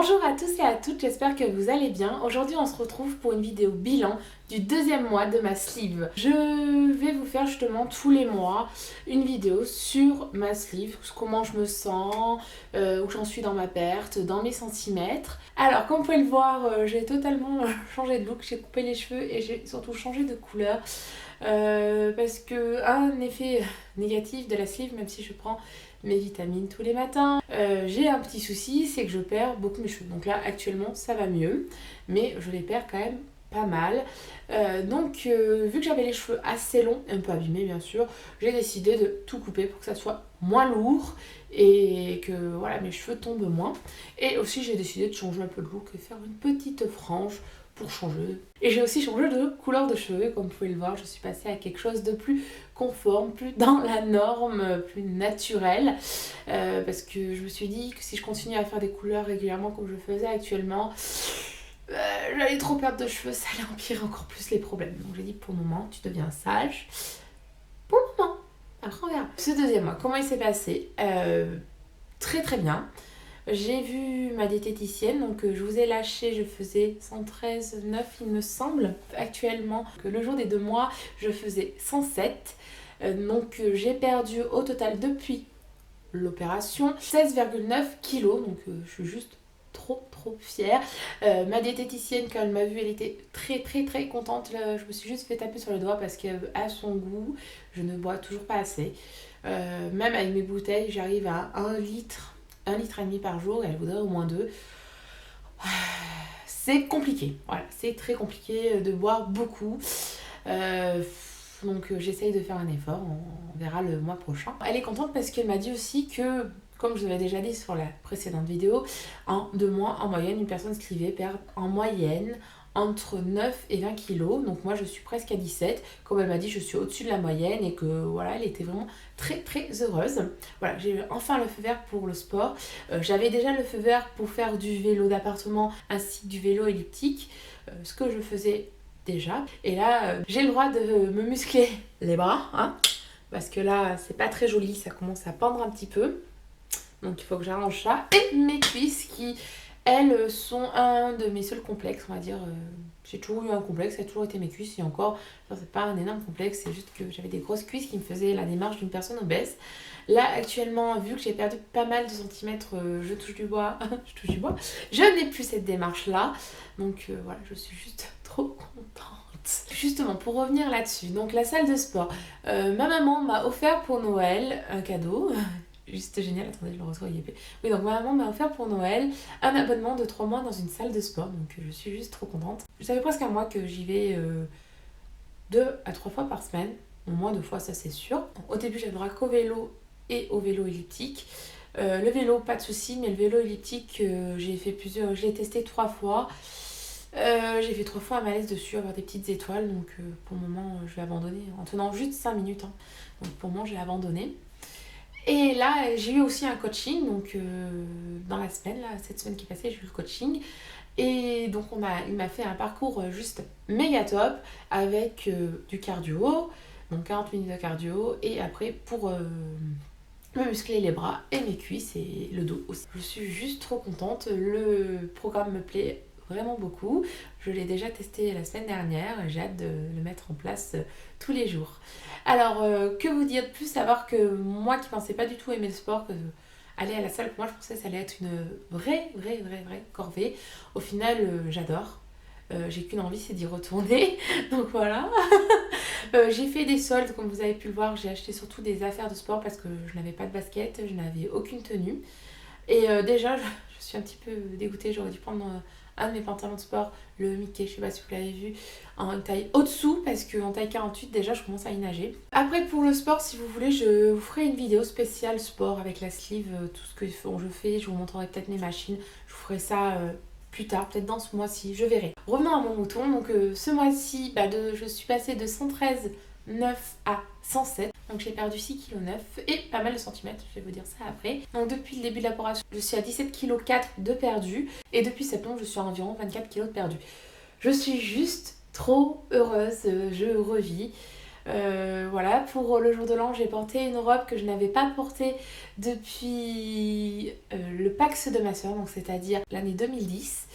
Bonjour à tous et à toutes, j'espère que vous allez bien. Aujourd'hui on se retrouve pour une vidéo bilan du deuxième mois de ma sleeve. Je vais vous faire justement tous les mois une vidéo sur ma sleeve, comment je me sens, où j'en suis dans ma perte, dans mes centimètres. Alors comme vous pouvez le voir, j'ai totalement changé de look, j'ai coupé les cheveux et j'ai surtout changé de couleur. Parce que un effet négatif de la sleeve, même si je prends mes vitamines tous les matins, j'ai un petit souci, c'est que je perds beaucoup mes cheveux. Donc là actuellement ça va mieux, mais je les perds quand même pas mal. Vu que j'avais les cheveux assez longs, un peu abîmés bien sûr, j'ai décidé de tout couper pour que ça soit moins lourd et que voilà, mes cheveux tombent moins. Et aussi j'ai décidé de changer un peu de look et faire une petite frange pour changer. Et j'ai aussi changé de couleur de cheveux, comme vous pouvez le voir, je suis passée à quelque chose de plus conforme, plus dans la norme, plus naturel, parce que je me suis dit que si je continue à faire des couleurs régulièrement comme je faisais actuellement, j'allais trop perdre de cheveux, ça allait empirer encore plus les problèmes. Donc j'ai dit pour le moment, tu deviens sage. Pour le moment, après on verra. Ce deuxième mois, comment il s'est passé? Très très bien. J'ai vu ma diététicienne, donc je vous ai lâché, je faisais 113,9 il me semble. Actuellement, le jour des 2 mois, je faisais 107. J'ai perdu au total depuis l'opération 16,9 kilos, donc je suis juste trop fière. Ma diététicienne, quand elle m'a vue, elle était très contente. Je me suis juste fait taper sur le doigt parce qu'à son goût, je ne bois toujours pas assez. Même avec mes bouteilles, j'arrive à 1 litre et demi par jour et elle voudrait au moins 2. C'est compliqué, voilà, c'est très compliqué de boire beaucoup. J'essaye de faire un effort, on verra le mois prochain. Elle est contente parce qu'elle m'a dit aussi que, comme je vous l'avais déjà dit sur la précédente vidéo, en 2 mois, en moyenne, une personne sleevée perd en moyenne entre 9 et 20 kilos. Donc moi je suis presque à 17. Comme elle m'a dit, je suis au-dessus de la moyenne et que voilà, elle était vraiment très heureuse. Voilà, j'ai enfin le feu vert pour le sport. J'avais déjà le feu vert pour faire du vélo d'appartement ainsi que du vélo elliptique, ce que je faisais déjà. Et là, j'ai le droit de me muscler les bras, hein, parce que là, c'est pas très joli, ça commence à pendre un petit peu. Donc il faut que j'arrange ça. Et mes cuisses qui, elles, sont un de mes seuls complexes, on va dire. J'ai toujours eu un complexe, ça a toujours été mes cuisses. Et encore, c'est pas un énorme complexe, c'est juste que j'avais des grosses cuisses qui me faisaient la démarche d'une personne obèse. Là, actuellement, vu que j'ai perdu pas mal de centimètres, je touche du bois, je n'ai plus cette démarche-là. Donc voilà, je suis juste trop contente. Justement, pour revenir là-dessus, donc la salle de sport. Ma maman m'a offert pour Noël un cadeau. Juste génial, attendez, je le reçois YP. Oui, donc ma maman m'a offert pour Noël un abonnement de 3 mois dans une salle de sport, donc je suis juste trop contente. Ça fait presque un mois que j'y vais 2 à 3 fois par semaine, au moins 2 fois, ça c'est sûr. Au début, j'avais le droit qu'au vélo et au vélo elliptique. Le vélo, pas de souci, mais le vélo elliptique, je l'ai testé 3 fois. J'ai fait 3 fois un malaise dessus, avoir des petites étoiles, donc pour le moment, je vais abandonner en tenant juste 5 minutes. Hein. Donc pour le moment, j'ai abandonné. Et là, j'ai eu aussi un coaching, donc dans la semaine, là, cette semaine qui est passée, j'ai eu le coaching. Et donc il m'a fait un parcours juste méga top avec du cardio, donc 40 minutes de cardio, et après pour me muscler les bras et mes cuisses et le dos aussi. Je suis juste trop contente, le programme me plaît vraiment beaucoup. Je l'ai déjà testé la semaine dernière et j'ai hâte de le mettre en place tous les jours. Alors, que vous dire de plus? Savoir que moi qui pensais pas du tout aimer le sport, que aller à la salle, pour moi je pensais que ça allait être une vraie corvée. Au final, j'adore. J'ai qu'une envie, c'est d'y retourner. Donc voilà. J'ai fait des soldes, comme vous avez pu le voir. J'ai acheté surtout des affaires de sport parce que je n'avais pas de basket, je n'avais aucune tenue. Et déjà, je suis un petit peu dégoûtée. J'aurais dû prendre un de mes pantalons de sport, le Mickey, je sais pas si vous l'avez vu, en taille au-dessous, parce qu'en taille 48, déjà, je commence à y nager. Après, pour le sport, si vous voulez, je vous ferai une vidéo spéciale sport avec la sleeve, tout ce que je fais. Je vous montrerai peut-être mes machines. Je vous ferai ça plus tard, peut-être dans ce mois-ci, je verrai. Revenons à mon mouton. Donc, ce mois-ci, je suis passée de 113,9 à 107. Donc j'ai perdu 6,9 kg et pas mal de centimètres, je vais vous dire ça après. Donc depuis le début de l'opération, je suis à 17,4 kg de perdu. Et depuis septembre, je suis à environ 24 kg de perdu. Je suis juste trop heureuse, je revis. Voilà, pour le jour de l'an, j'ai porté une robe que je n'avais pas portée depuis le Pax de ma soeur, donc c'est-à-dire l'année 2010.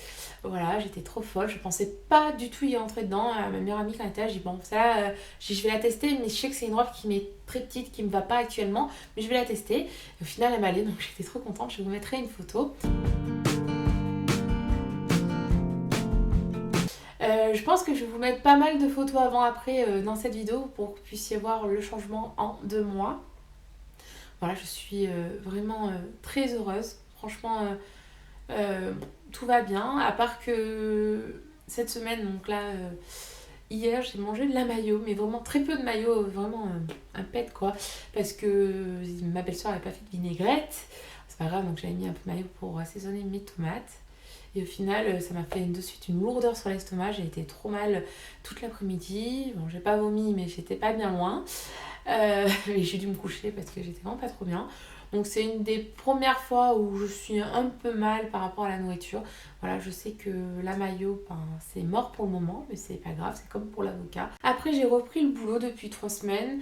Voilà, j'étais trop folle, je pensais pas du tout y entrer dedans. Ma meilleure amie quand elle était là, j'ai dit bon, ça, je vais la tester, mais je sais que c'est une robe qui m'est très petite, qui me va pas actuellement, mais je vais la tester. Et au final, elle m'allait, donc j'étais trop contente. Je vous mettrai une photo. Je pense que je vais vous mettre pas mal de photos avant-après dans cette vidéo pour que vous puissiez voir le changement en 2 mois. Voilà, je suis vraiment très heureuse. Franchement, tout va bien. À part que cette semaine, donc là, hier, j'ai mangé de la mayo, mais vraiment très peu de mayo, vraiment un pet quoi. Parce que ma belle-soeur n'avait pas fait de vinaigrette. C'est pas grave, donc j'avais mis un peu de mayo pour assaisonner mes tomates. Et au final, ça m'a fait de suite une lourdeur sur l'estomac. J'ai été trop mal toute l'après-midi. Bon, j'ai pas vomi, mais j'étais pas bien loin. Et j'ai dû me coucher parce que j'étais vraiment pas trop bien. Donc c'est une des premières fois où je suis un peu mal par rapport à la nourriture. Voilà, je sais que la mayo, ben, c'est mort pour le moment, mais c'est pas grave, c'est comme pour l'avocat. Après, j'ai repris le boulot depuis 3 semaines.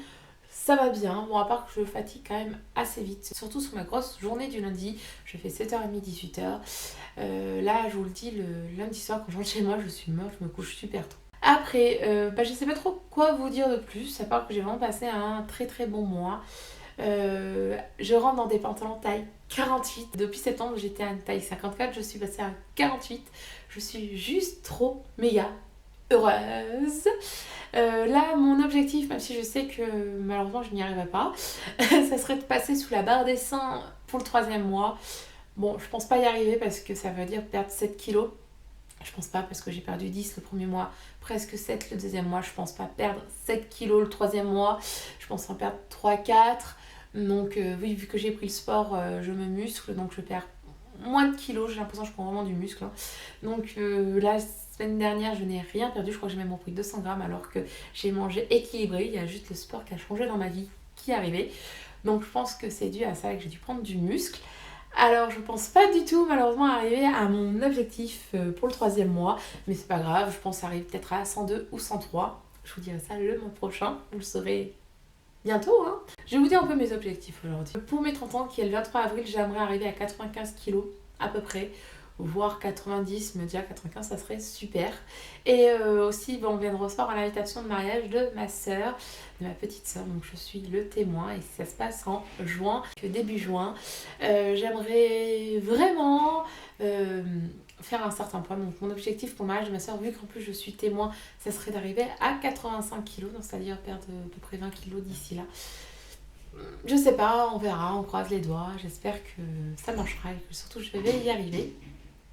Ça va bien, bon à part que je fatigue quand même assez vite, surtout sur ma grosse journée du lundi, je fais 7h30, 18h. Là je vous le dis, le lundi soir quand je rentre chez moi, je suis morte, je me couche super tôt. Après, je sais pas trop quoi vous dire de plus, à part que j'ai vraiment passé un très très bon mois. Je rentre dans des pantalons taille 48. Depuis septembre, j'étais à une taille 54, je suis passée à 48. Je suis juste trop méga heureuse. Là, mon objectif, même si je sais que malheureusement je n'y arriverai pas, ça serait de passer sous la barre des seins pour le 3e mois. Bon, je pense pas y arriver parce que ça veut dire perdre 7 kilos. Je pense pas parce que j'ai perdu 10 le premier mois, presque 7 le 2e mois. Je pense pas perdre 7 kilos le 3e mois. Je pense en perdre 3-4. Donc oui, vu que j'ai pris le sport, je me muscle, donc je perds moins de kilos. J'ai l'impression que je prends vraiment du muscle. Hein. Donc la semaine dernière, je n'ai rien perdu. Je crois que j'ai même repris 200 grammes alors que j'ai mangé équilibré. Il y a juste le sport qui a changé dans ma vie qui est arrivé. Donc je pense que c'est dû à ça que j'ai dû prendre du muscle. Alors je pense pas du tout malheureusement arriver à mon objectif pour le 3e mois, mais c'est pas grave, je pense arriver peut-être à 102 ou 103. Je vous dirai ça le mois prochain, vous le saurez bientôt. Hein. Je vais vous dire un peu mes objectifs aujourd'hui. Pour mes 30 ans qui est le 23 avril, j'aimerais arriver à 95 kilos à peu près, voire 90, me dire 95 ça serait super. Et aussi on vient de recevoir l'invitation de mariage de ma soeur, de ma petite soeur, donc je suis le témoin et ça se passe en juin, début juin. J'aimerais vraiment faire un certain poids, donc mon objectif pour le mariage de ma soeur, vu qu'en plus je suis témoin, ça serait d'arriver à 85 kilos, donc c'est-à-dire perdre à peu près 20 kilos d'ici là. Je sais pas, on verra, on croise les doigts, j'espère que ça marchera et que surtout je vais y arriver.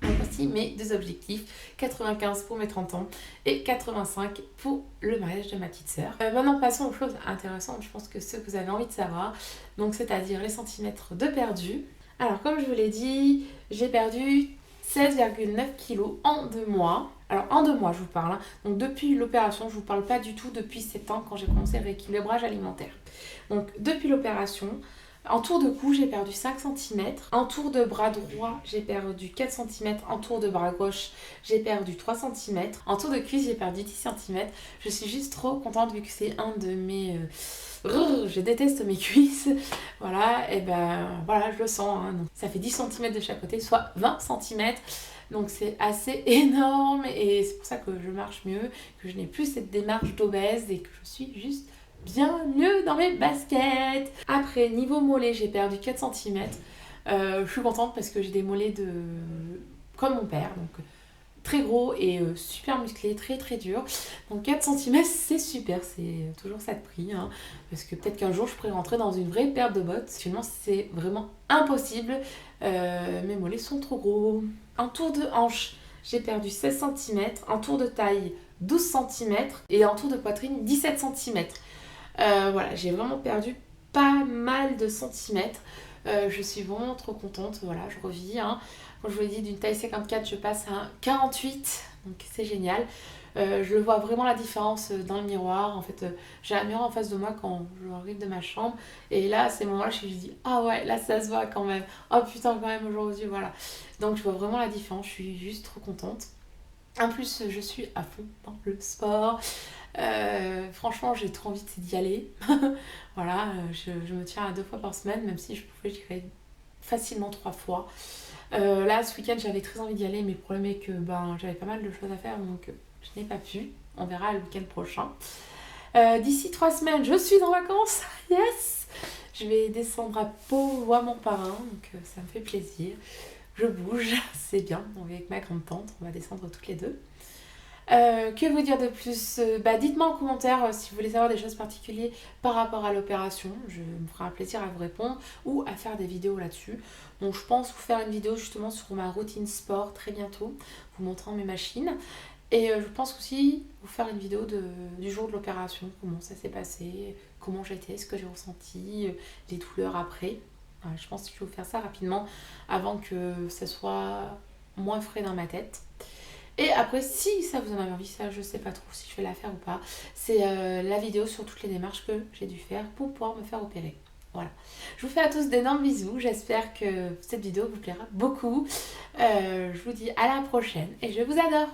Donc voici mes 2 objectifs, 95 pour mes 30 ans et 85 pour le mariage de ma petite sœur. Maintenant passons aux choses intéressantes, je pense que ce que vous avez envie de savoir, donc c'est-à-dire les centimètres de perdu. Alors comme je vous l'ai dit, j'ai perdu 16,9 kg en 2 mois. Alors en 2 mois je vous parle, hein. Donc depuis l'opération, je vous parle pas du tout depuis 7 ans quand j'ai commencé le rééquilibrage alimentaire. Donc depuis l'opération, en tour de cou, j'ai perdu 5 cm. En tour de bras droit, j'ai perdu 4 cm. En tour de bras gauche, j'ai perdu 3 cm. En tour de cuisse, j'ai perdu 10 cm. Je suis juste trop contente vu que c'est un de mes... je déteste mes cuisses. Voilà, et ben voilà, je le sens. Hein. Donc, ça fait 10 cm de chaque côté, soit 20 cm. Donc c'est assez énorme et c'est pour ça que je marche mieux, que je n'ai plus cette démarche d'obèse et que je suis juste bien mieux dans mes baskets. Après, niveau mollet, j'ai perdu 4 cm. Je suis contente parce que j'ai des mollets comme mon père, donc très gros et super musclé, très très dur. Donc 4 cm, c'est super, c'est toujours ça de prix. Hein, parce que peut-être qu'un jour, je pourrais rentrer dans une vraie paire de bottes. Sinon, c'est vraiment impossible. Mes mollets sont trop gros. En tour de hanche, j'ai perdu 16 cm. En tour de taille, 12 cm. Et en tour de poitrine, 17 cm. Voilà, j'ai vraiment perdu pas mal de centimètres. Je suis vraiment trop contente. Voilà, je revis. Hein. Comme je vous l'ai dit, d'une taille 54, je passe à 48. Donc c'est génial. Je le vois vraiment la différence dans le miroir. En fait, j'ai un miroir en face de moi quand je arrive de ma chambre. Et là, à ces moments-là, je me dis, ah ouais, là ça se voit quand même. Oh putain, quand même aujourd'hui, voilà. Donc je vois vraiment la différence. Je suis juste trop contente. En plus, je suis à fond dans le sport. Franchement, j'ai trop envie d'y aller. Voilà, je me tiens à 2 fois par semaine, même si je pouvais, j'irais facilement 3 fois. Là, ce week-end, j'avais très envie d'y aller, mais le problème est que j'avais pas mal de choses à faire, donc je n'ai pas pu. On verra le week-end prochain. D'ici 3 semaines, je suis en vacances. Yes! Je vais descendre à Pau voir mon parrain, donc ça me fait plaisir. Je bouge, c'est bien. On est avec ma grande tante, on va descendre toutes les deux. Que vous dire de plus? Dites-moi en commentaire si vous voulez savoir des choses particulières par rapport à l'opération. Je me ferai un plaisir à vous répondre ou à faire des vidéos là-dessus. Donc je pense vous faire une vidéo justement sur ma routine sport très bientôt, vous montrant mes machines. Et je pense aussi vous faire une vidéo du jour de l'opération, comment ça s'est passé, comment j'étais, ce que j'ai ressenti, les douleurs après. Voilà, je pense que je vais vous faire ça rapidement avant que ça soit moins frais dans ma tête. Et après, si ça vous en avez envie, ça je sais pas trop si je vais la faire ou pas, c'est la vidéo sur toutes les démarches que j'ai dû faire pour pouvoir me faire opérer. Voilà. Je vous fais à tous d'énormes bisous. J'espère que cette vidéo vous plaira beaucoup. Je vous dis à la prochaine et je vous adore.